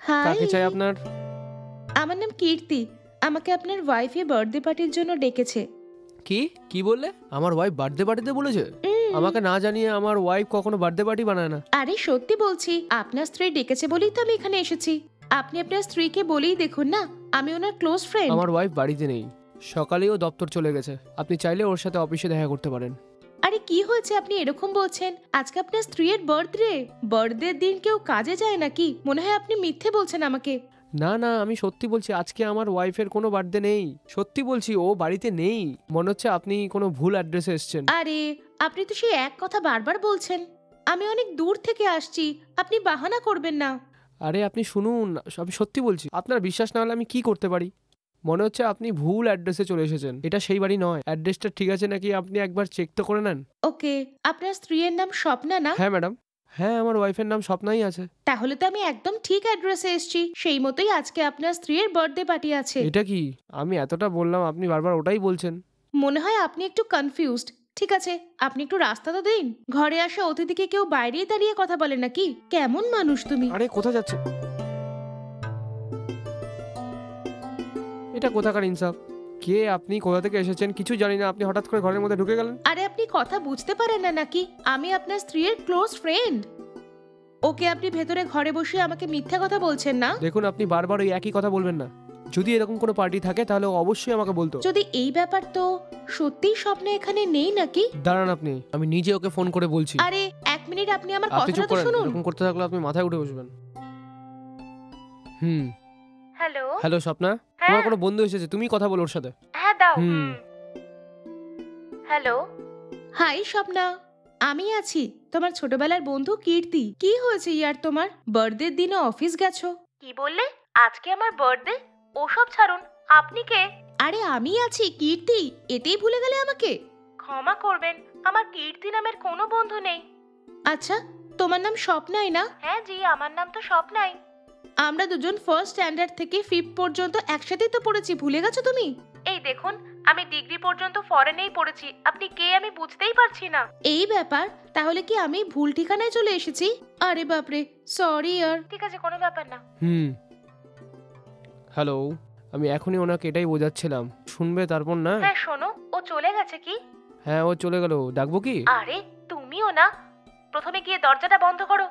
High, কাকে চাই আপনার? আমার নাম কীর্তি। আমাকে আপনার ওয়াইফে বার্থডে পার্টির জন্য ডেকেছে। কি বললে? আমার ওয়াইফ বার্থডে পার্টিতে বলেছে? আমাকে না জানিয়ে আমার ওয়াইফ কখনো বার্থডে পার্টি বানায় না। আরে সত্যি বলছি, আপনার স্ত্রী ডেকেছে বলেই তো আমি এখানে এসেছি। আপনি আপনার স্ত্রীকে বলেই দেখুন না, আমি ওনার ক্লোজ ফ্রেন্ড। আমার ওয়াইফ বাড়িতে নেই, সকালেই ও দপ্তর চলে গেছে। আপনি চাইলে ওর সাথে অফিসে দেখা করতে পারেন। আরে কি হয়েছে আপনি এরকম বলছেন? আজকে আপনার স্ত্রীর বার্থডে দিন কেউ কাজে যায় নাকি? মনে হয় আপনি মিথ্যে বলছেন আমাকে। না, আমি সত্যি বলছি, আজকে আমার ওয়াইফের কোনো বার্থডে নেই। সত্যি বলছি, ও বাড়িতে নেই। মনে হচ্ছে আপনি কোনো ভুল অ্যাড্রেসে এসেছেন। আরে আপনি তো সেই এক কথা বারবার বলছেন। আমি অনেক দূর থেকে আসছি, আপনি বাহানা করবেন না। আরে আপনি শুনুন, আমি সত্যি বলছি। আপনার বিশ্বাস না হলে আমি কি করতে পারি? মনে হচ্ছে আপনি ভুল অ্যাড্রেসে চলে এসেছেন। এটা সেই বাড়ি নয়। অ্যাড্রেসটা ঠিক আছে নাকি আপনি একবার চেক তো করে নেন। ওকে, আপনার স্ত্রীর নাম স্বপ্না না? হ্যাঁ ম্যাডাম, হ্যাঁ আমার ওয়াইফের নাম স্বপ্নাই আছে। তাহলে তো আমি একদম ঠিক অ্যাড্রেসে এসেছি। সেই মতোই আজকে আপনার স্ত্রীর বার্থডে পার্টি আছে। এটা কি? আমি এতটা বললাম, আপনি বারবার ওটাই বলছেন। মনে হয় আপনি একটু কনফিউজড। ঠিক আছে, আপনি একটু রাস্তা তো দিন। ঘরে আসা অতিথিকে কেউ বাইরেই দাঁড়িয়ে কথা বলে নাকি? কেমন মানুষ তুমি? আরে কোথায় যাচ্ছে? এটা কোথাকার ইনসাফ? কে আপনি? কোথা থেকে এসেছেন? কিছু জানি না, আপনি হঠাৎ করে ঘরের মধ্যে ঢুকে গেলেন। আরে আপনি কথা বুঝতে পারেন না নাকি? আমি আপনার স্ত্রীর ক্লোজ ফ্রেন্ড। ওকে, আপনি ভেতরে ঘরে বসে আমাকে মিথ্যা কথা বলছেন না? দেখুন, আপনি বারবার ওই একই কথা বলবেন না। যদি এরকম কোনো পার্টি থাকে তাহলে ও অবশ্যই আমাকে বলতো। যদি এই ব্যাপার, তো সত্যিই স্বপ্ন এখানে নেই নাকি? দাঁড়ান, আপনি, আমি নিজে ওকে ফোন করে বলছি। আরে এক মিনিট, আপনি আমার আপনি চুপ কথাটা তো করেন। শুনুন। এরকম করতে থাকলে আপনি মাথায় উঠে বসবেন। হ্যালো। হ্যালো স্বপ্না, তোমার কোনো বন্ধু এসেছে, তুমি কথা বলো ওর সাথে। হ্যাঁ দাও। হুম। হ্যালো। হাই স্বপ্না, আমি আছি। তোমার ছোটবেলার বন্ধু কীর্তি। কি হয়েছে ইয়ার তোমার? বার্থডের দিনে অফিস গেছো? কি বললে? আজকে আমার বার্থডে? ওসব ছাড়ুন, আপনি কে? আরে আমি আছি, কীর্তি। এতেই ভুলে গেলে আমাকে? ক্ষমা করবেন, আমার কীর্তি নামের কোনো বন্ধু নেই। আচ্ছা, তোমার নাম স্বপ্নাই না? হ্যাঁ জি, আমার নাম তো স্বপ্নাই। আমরা দুজন ফার্স্ট স্ট্যান্ডার্ড থেকে 5th পর্যন্ত একসাথেই তো পড়েছি, ভুলে গেছো তুমি? এই দেখুন, আমি ডিগ্রি পর্যন্ত ফরেনেই পড়েছি। আপনি কে আমি বুঝতেই পারছি না। এই ব্যাপার, তাহলে কি আমি ভুল ঠিকানায় চলে এসেছি? আরে বাপরে, সরি ইয়ার। ঠিক আছে, কোনো ব্যাপার না। হ্যালো, আমি এখনই ওনাকে এটাই বোঝাচ্ছিলাম। শুনবে তারপর না? হ্যাঁ শোনো, ও চলে গেছে কি? হ্যাঁ, ও চলে গেল। ডাকবো কি? আরে তুমিও না, প্রথমে গিয়ে দরজাটা বন্ধ করো।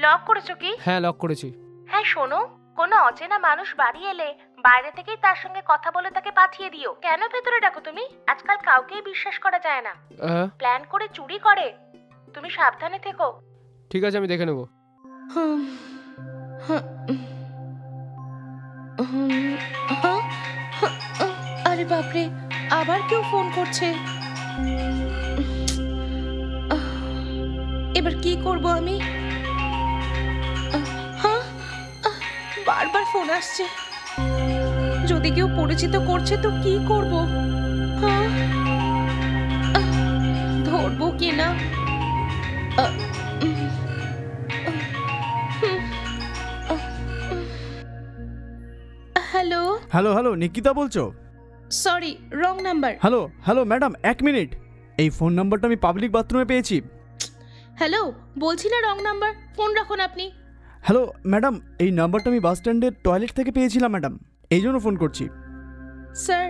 লক করেছো কি? হ্যাঁ, লক করেছি। হ্যাঁ শোনো, কোনো অচেনা মানুষ বাড়ি এলে বাইরে থেকেই তার সঙ্গে কথা বলে তাকে পাঠিয়ে দিও। কেন ভেতরে ডাকো তুমি? আজকাল কাউকেই বিশ্বাস করা যায় না। প্ল্যান করে চুরি করে। তুমি সাবধানে থেকো। ঠিক আছে, আমি দেখে নেব। আরে বাপরে, আবার কেউ ফোন করছে। এবার কি করব আমি? বারবার ফোন আসছে। যদি কেউ পরিচিত করছে তো কি করব? ধরবো কি না? হ্যালো হ্যালো নিকিতা বলছো? Sorry, wrong number. Hello madam, 1 minute. এই ফোন নাম্বারটা আমি পাবলিক বাথরুমে পেয়েছি। হ্যালো, বলছি না রং নাম্বার, ফোন রাখুন আপনি। হ্যালো ম্যাডাম, এই নাম্বারটা আমি বাস স্ট্যান্ডের টয়লেট থেকে পেয়েছিলাম ম্যাডাম, এই জন্য ফোন করছি। স্যার,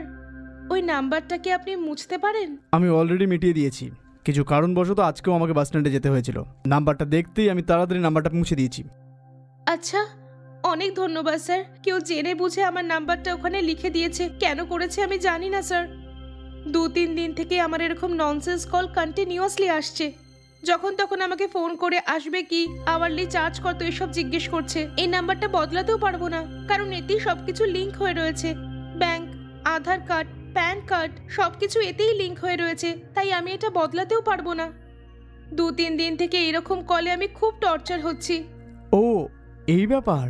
ওই নাম্বারটা কি আপনি মুছতে পারেন? আমি অলরেডি মিটিয়ে দিয়েছি। কিছু কারণবশত আজকেও আমাকে বাস স্ট্যান্ডে যেতে হয়েছিল। নাম্বারটা দেখতেই আমি তাড়াতাড়ি নাম্বারটা মুছে দিয়েছি। আচ্ছা, অনেক ধন্যবাদ স্যার। কেউ জেনে বুঝে আমার নাম্বারটা ওখানে লিখে দিয়েছে। কেন করেছে আমি জানি না স্যার। 2-3 দিন থেকে আমার এরকম ননসেন্স কল কন্টিনিউয়াসলি আসছে। যখন তখন আমাকে ফোন করে আসবে কি, আওয়ারলি চার্জ কত, এসব জিজ্ঞেস করছে। এই নাম্বারটা বদলাতেও পারবো না, কারণ এতেই সবকিছু লিংক হয়ে রয়েছে। ব্যাংক, আধার কার্ড, প্যান কার্ড সবকিছু এতেই লিংক হয়ে রয়েছে। তাই আমি এটা বদলাতেও পারবো না। 2-3 দিন থেকে এরকম কলে আমি খুব টর্চার হচ্ছি। ও, এই ব্যাপার।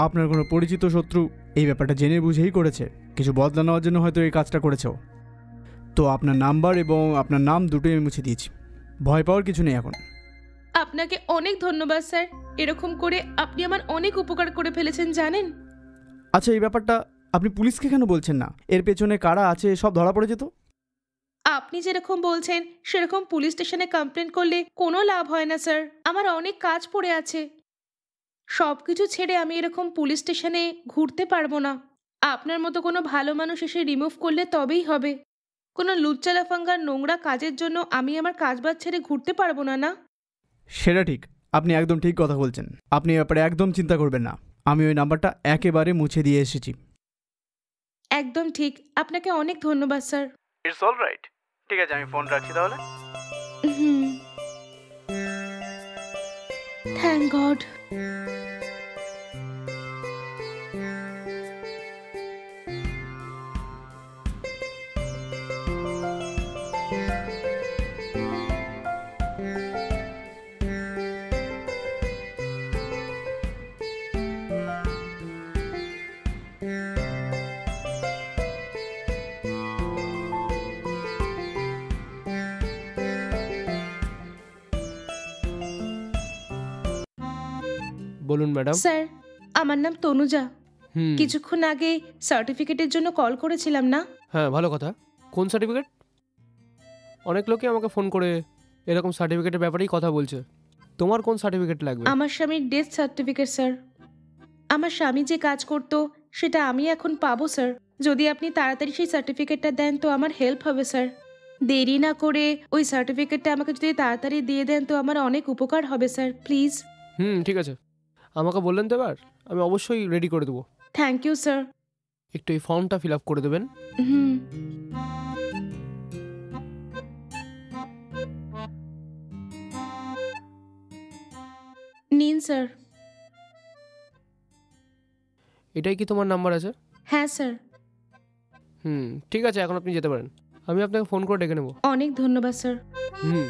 আপনার কোনো পরিচিত শত্রু এই ব্যাপারটা জেনে বুঝেই করেছে। কিছু বদলা নেওয়ার জন্য হয়তো এই কাজটা করেছে। তো আপনার নাম্বার এবং আপনার নাম দুটোই আমি মুছে দিয়েছি। ভয় পাওয়ার কিছু নেই এখন। আপনাকে অনেক ধন্যবাদ স্যার। এরকম করে আপনি আমার অনেক উপকার করে ফেলেছেন জানেন। আচ্ছা, এই ব্যাপারটা আপনি পুলিশকে কেন বলছেন না? এর পেছনে কারা আছে সব ধরা পড়ে যেত। আপনি যেরকম বলছেন সেরকম পুলিশ স্টেশনে কমপ্লেন করলে কোনো লাভ হয় না স্যার। আমার অনেক কাজ পড়ে আছে। সব কিছু ছেড়ে আমি এরকম পুলিশ স্টেশনে ঘুরতে পারবো না। আপনার মতো কোনো ভালো মানুষ এসে রিমুভ করলে তবেই হবে। কোনো লুচ্চালাফাঙ্গার নোংরা কাজের জন্য আমি আমার কাজবাজ ছেড়ে ঘুরতে পারবো না, না? সেটা ঠিক, আপনি একদম ঠিক কথা বলছেন। আপনি এ ব্যাপারে একদম চিন্তা করবেন না। আমি ওই নাম্বারটা একেবারে মুছে দিয়ে এসেছি। একদম ঠিক। আপনাকে অনেক ধন্যবাদ স্যার। It's all right. ঠিক আছে, আমি ফোন রাখছি তাহলে। হুম, থ্যাংক গড। বলুন ম্যাডাম। স্যার, আমার নাম তনুজা। হুম, কিছুক্ষণ আগে সার্টিফিকেটের জন্য কল করেছিলাম না? হ্যাঁ ভালো কথা। কোন সার্টিফিকেট? অনেক লোকই আমাকে ফোন করে এরকম সার্টিফিকেটের ব্যাপারেই কথা বলছে। তোমার কোন সার্টিফিকেট লাগবে? আমার স্বামীর ডেথ সার্টিফিকেট স্যার। আমার স্বামী যে কাজ করতো সেটা আমি এখন পাবো স্যার। যদি আপনি তাড়াতাড়ি সেই সার্টিফিকেটটা দেন তো আমার হেল্প হবে স্যার। দেরি না করে ওই সার্টিফিকেটটা আমাকে যদি তাড়াতাড়ি দিয়ে দেন তো আমার অনেক উপকার হবে স্যার, প্লিজ। ঠিক আছে, আমাকে বললেন তো এবার, আমি অবশ্যই রেডি করে দেবো। Thank you sir. একটু এই ফর্মটা ফিল আপ করে দেবেন। হুম, নিন স্যার। এটাই কি তোমার নাম্বার আছে? হ্যাঁ স্যার। ঠিক আছে, এখন আপনি যেতে পারেন। আমি আপনাকে ফোন করে ডেকে নেবো। অনেক ধন্যবাদ স্যার। হুম।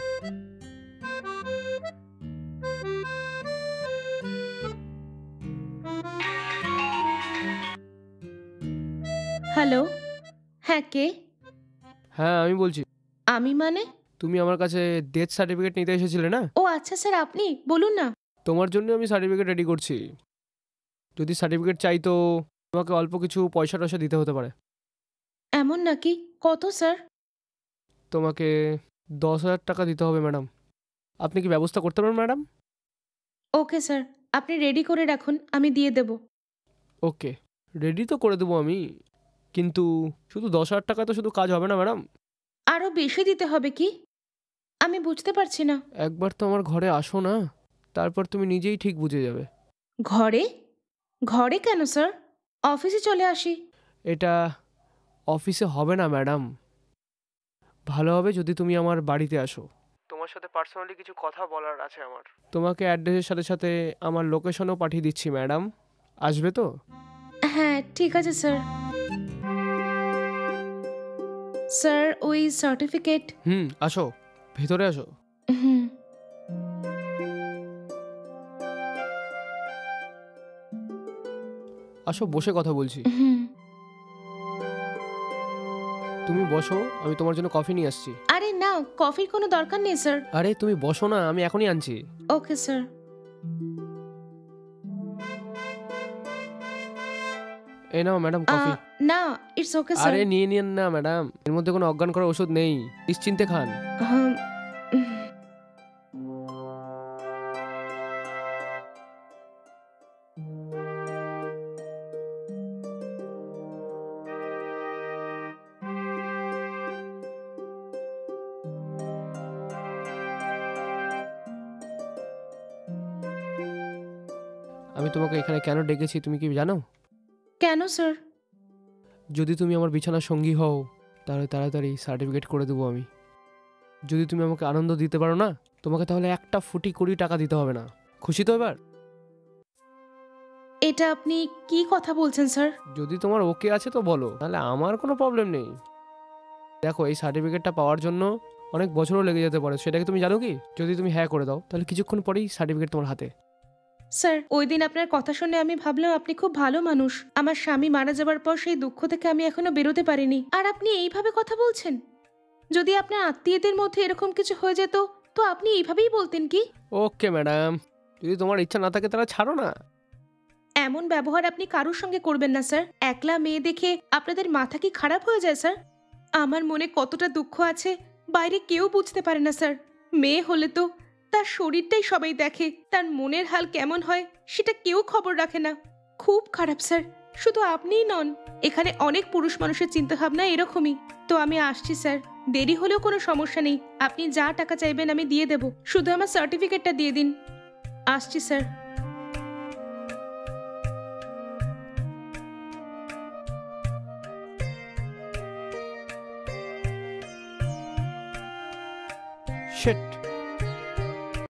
হ্যালো, হ্যাঁ কে? হ্যাঁ আমি বলছি। আমি মানে? তুমি আমার কাছে ডেথ সার্টিফিকেট নিতে এসেছিলে না? ও আচ্ছা স্যার, আপনি বলুন না। তোমার জন্য আমি সার্টিফিকেট রেডি করছি। যদি সার্টিফিকেট চাই তো তোমাকে অল্প কিছু পয়সা টয়সা দিতে হতে পারে। এমন নাকি? কত স্যার? তোমাকে 10,000 টাকা দিতে হবে ম্যাডাম। আপনি কি ব্যবস্থা করতে পারবেন ম্যাডাম? ওকে স্যার, আপনি রেডি করে রাখুন, আমি দিয়ে দেব। ওকে, রেডি তো করে দেবো আমি, কিন্তু শুধু 10,000 টাকা তো শুধু কাজ হবে না ম্যাডাম। আরও বেশি দিতে হবে কি? আমি বুঝতে পারছি না। একবার তো আমার ঘরে আসো না, তারপর তুমি নিজেই ঠিক বুঝে যাবে। ঘরে? ঘরে কেন স্যার? অফিসে চলে আসি। এটা অফিসে হবে না ম্যাডাম, ভালো হবে যদি তুমি আমার বাড়িতে আসো। তোমার সাথে পার্সোনালি কিছু কথা বলার আছে আমার। তোমাকে অ্যাড্রেসের সাথে সাথে আমার লোকেশনও পাঠিয়ে দিচ্ছি ম্যাডাম, আসবে তো? হ্যাঁ ঠিক আছে স্যার। স্যার ওই সার্টিফিকেট। আসো, ভেতরে আসো। হুম, আসো, বসে কথা বলছি। হুম। তুমি বসো, আমি তোমার জন্য কফি নিয়ে আসছি। আরে না, কফির কোনো দরকার নেই স্যার। আরে তুমি বসো না, আমি এখনই আনছি। Okay sir. এই নাও ম্যাডাম কফি। না, ইটস ওকে স্যার। আরে নিয়ে নিন না ম্যাডাম, এর মধ্যে কোনো অজ্ঞান করার ওষুধ নেই, নিশ্চিন্তে খান। হুম, আমি তোমাকে এখানে কেন ডেকেছি তুমি কি জানো? কেন স্যার? যদি তুমি আমার বিছানার সঙ্গী হও তাহলে তাড়াতাড়ি সার্টিফিকেট করে দেবো আমি। যদি তুমি আমাকে আনন্দ দিতে পারো না, তোমাকে তাহলে একটা ফুটি 20 টাকা দিতে হবে না। খুশি তো এবার? এটা আপনি কি কথা বলছেন স্যার? যদি তোমার ওকে আছে তো বলো, তাহলে আমার কোনো প্রবলেম নেই। দেখো, এই সার্টিফিকেটটা পাওয়ার জন্য অনেক বছরও লেগে যেতে পারে, সেটাকে তুমি জানো কি? যদি তুমি হ্যাঁ করে দাও তাহলে কিছুক্ষণ পরেই সার্টিফিকেট তোমার হাতে। স্যার, ওই দিন আপনার কথা শুনে আমি ভাবলাম আপনি খুব ভালো মানুষ। আমার স্বামী মারা যাবার পর সেই দুঃখ থেকে আমি এখনো বেরোতে পারিনি, আর আপনি এইভাবে কথা বলছেন। যদি আপনার আত্মীয়দের মধ্যে এরকম কিছু হয়ে যেত তো আপনি এইভাবেই বলতেন কি? ওকে ম্যাডাম, যদি তোমার ইচ্ছা না থাকে তাহলে ছাড়ো না। এমন ব্যবহার আপনি কারোর সঙ্গে করবেন না স্যার। একলা মেয়ে দেখে আপনাদের মাথা কি খারাপ হয়ে যায় স্যার? আমার মনে কতটা দুঃখ আছে বাইরে কেউ বুঝতে পারে না স্যার। মেয়ে হলে তো তার শরীরটাই সবাই দেখে, তার মনের হাল কেমন হয় সেটা কেউ খবর রাখে না। খুব খারাপ স্যার, শুধু আপনিই নন, এখানে অনেক পুরুষ মানুষের চিন্তাভাবনা এরকমই। তো আমি আসছি স্যার, দেরি হলেও কোনো সমস্যা নেই, আপনি যা টাকা চাইবেন আমি দিয়ে দেব, শুধু আমার সার্টিফিকেটটা দিয়ে দিন। আসছি স্যার। শিট।